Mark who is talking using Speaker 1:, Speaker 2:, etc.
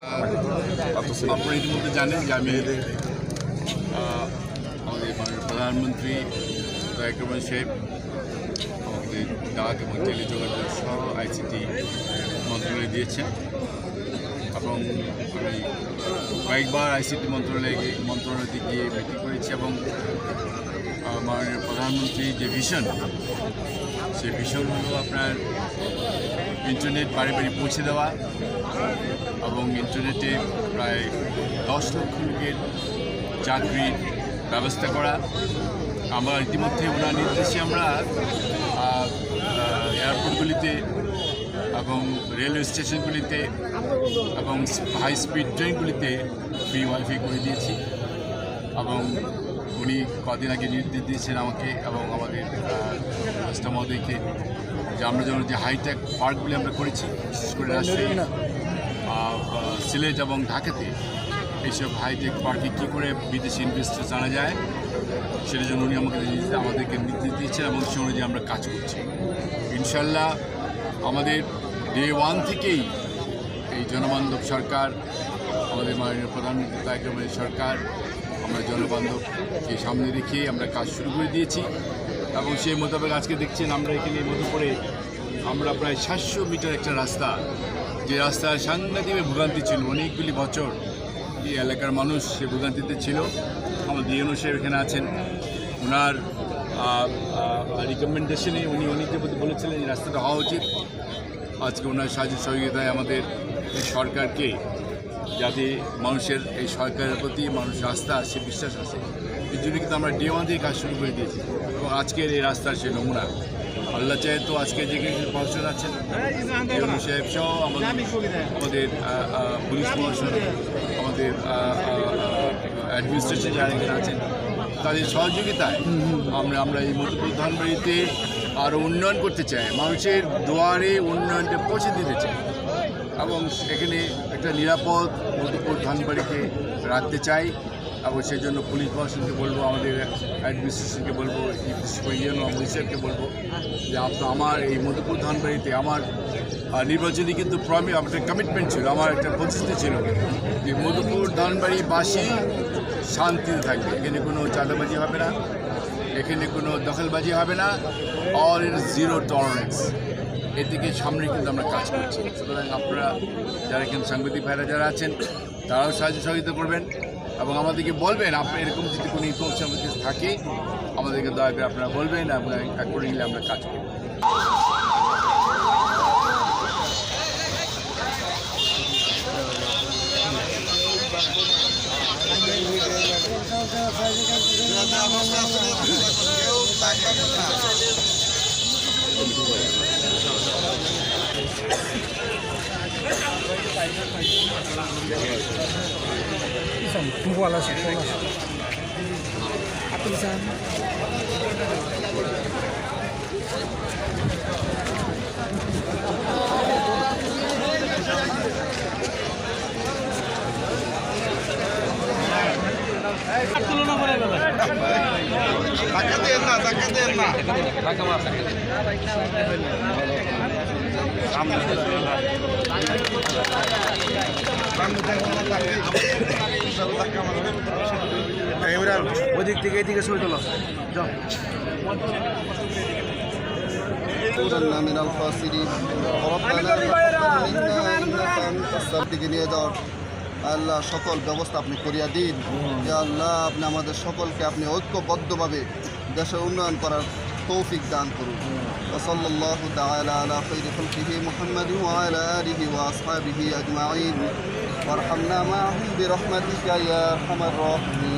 Speaker 1: আপনারা ইতিমধ্যে জানেন যে আমি আমাদের মাননীয় প্রধানমন্ত্রী তারেক রহমান সাহেব আমাদের ডাক এবং টেলিযোগাযোগ সহ আইসিটি মন্ত্রণালয় দিয়েছেন এবং আমি কয়েকবার আইসিটি মন্ত্রণালয়তে গিয়ে মিটিং করেছি এবং মাননীয় প্রধানমন্ত্রীর যে ভিশন সেই ভিশন হলো আপনার ইন্টারনেট বাড়ি বাড়ি পৌঁছে দেওয়া এবং ইন্টারনেটে প্রায় 10 লক্ষ লোকের চাকরির ব্যবস্থা করা। আমরা ইতিমধ্যে ওনার নির্দেশে আমরা এয়ারপোর্টগুলিতে এবং রেলওয়ে স্টেশনগুলিতে এবং হাই স্পিড ট্রেনগুলিতে ফ্রি ওয়াইফাই করে দিয়েছি এবং উনি কদিন আগে নির্দেশ দিয়েছেন আমাকে এবং আমাদের রাষ্ট্র মহোদয়কে যে আমরা যেন যে হাইটেক পার্কগুলি আমরা করেছি বিশেষ করে রাজশাহী সিলেট এবং ঢাকাতে এইসব হাইটেক পার্কে কী করে বিদেশি ইনভেস্টার্স আনা যায় সেটার জন্য উনি আমাদেরকে নির্দেশ দিয়েছেন এবং সে অনুযায়ী আমরা কাজ করছি। ইনশাল্লাহ আমাদের ডে 1 থেকেই এই জনবান্ধব সরকার আমাদের মাননীয় প্রধানমন্ত্রী তারেক রহমানের সরকার আমরা জনবান্ধবকে সামনে রেখে আমরা কাজ শুরু করে দিয়েছি এবং সেই মোতাবেক আজকে দেখছেন আমরা এখানে মধুপুরে আমরা প্রায় 700 মিটার একটা রাস্তা, যে রাস্তার সাংঘাতিক ভোগান্তি ছিল অনেকগুলি বছর, এই এলাকার মানুষ সে ভোগান্তিতে ছিল। আমাদের ডিএনও সাহেব এখানে আছেন, ওনার রিকমেন্ডেশনে উনি অনেকের প্রতি বলেছিলেন এই রাস্তাটা হওয়া উচিত। আজকে ওনার সাহায্য সহযোগিতায় আমাদের এই সরকারকে যাতে মানুষের এই সরকারের প্রতি মানুষের আস্থা আসে, বিশ্বাস আসে, এই জন্য কিন্তু আমরা ডে 1 থেকে কাজ শুরু করে দিয়েছি এবং আজকের এই রাস্তার সে নমুনা। আল্লাহ চাহে তো আজকে যে প্রশাসন আছেন ডিএনও সাহেব সহ আমাদের পুলিশ প্রশাসন, আমাদের অ্যাডমিনিস্ট্রেশন যারা এখানে আছেন তাদের সহযোগিতায় আমরা এই মধুপুর ধানবাড়িতে আরও উন্নয়ন করতে চাই, মানুষের দুয়ারে উন্নয়নটা পৌঁছে দিতে চাই এবং এখানে একটা নিরাপদ মধুপুর ধানবাড়িকে রাখতে চাই এবং সেই জন্য পুলিশ প্রশাসনকে বলবো, আমাদের অ্যাডমিনিস্ট্রেশনকে বলবো, ইউনিয়ন অফিসারকে বলবো যে আমার এই মধুপুর ধানবাড়িতে আমার নির্বাচনী কিন্তু একটা কমিটমেন্ট ছিল, আমার একটা প্রতিশ্রুতি ছিল যে মধুপুর ধানবাড়িবাসী শান্তিতে থাকবে, এখানে কোনো চাঁদাবাজি হবে না, এখানে কোনো দখলবাজি হবে না, অল ইজ জিরো টলারেন্স। এদিকে সামনে কিন্তু আমরা কাজ করছি। সুতরাং আপনারা যারা এখানে সাংবাদিক ভাইরা যারা আছেন তারাও সাহায্য সহযোগিতা করবেন এবং আমাদেরকে বলবেন আপনার এরকম যদি কোনো ইনফরমেশন থাকে আমাদেরকে দয়া করে আপনারা বলবেন এবং অ্যাকর্ডিংলি আমরা কাজ করব।
Speaker 2: Tunggu alas apa bisa? Imran, odik tiga tiga sulit loh. Jom.
Speaker 3: كنا من الخاسرين ربنا إنا إنك أنت الصادق নিয়োজন আল্লাহ সকল ব্যবস্থা আপনি করিয়া দিন। ইয়া আল্লাহ আপনি আমাদের সকলকে আপনি ঐক্যবদ্ধভাবে দেশের উন্নয়ন করার তৌফিক দান করুন। সাল্লাল্লাহু তাআলা আলা খায়রি খালকিহি মুহাম্মাদ ওয়া আলা আলিহি ওয়া আসহাবিহি আজমাইন ওয়ারহামনা মা'হুম বিরহমাতিকা ইয়া আরহামার রাহিমিন।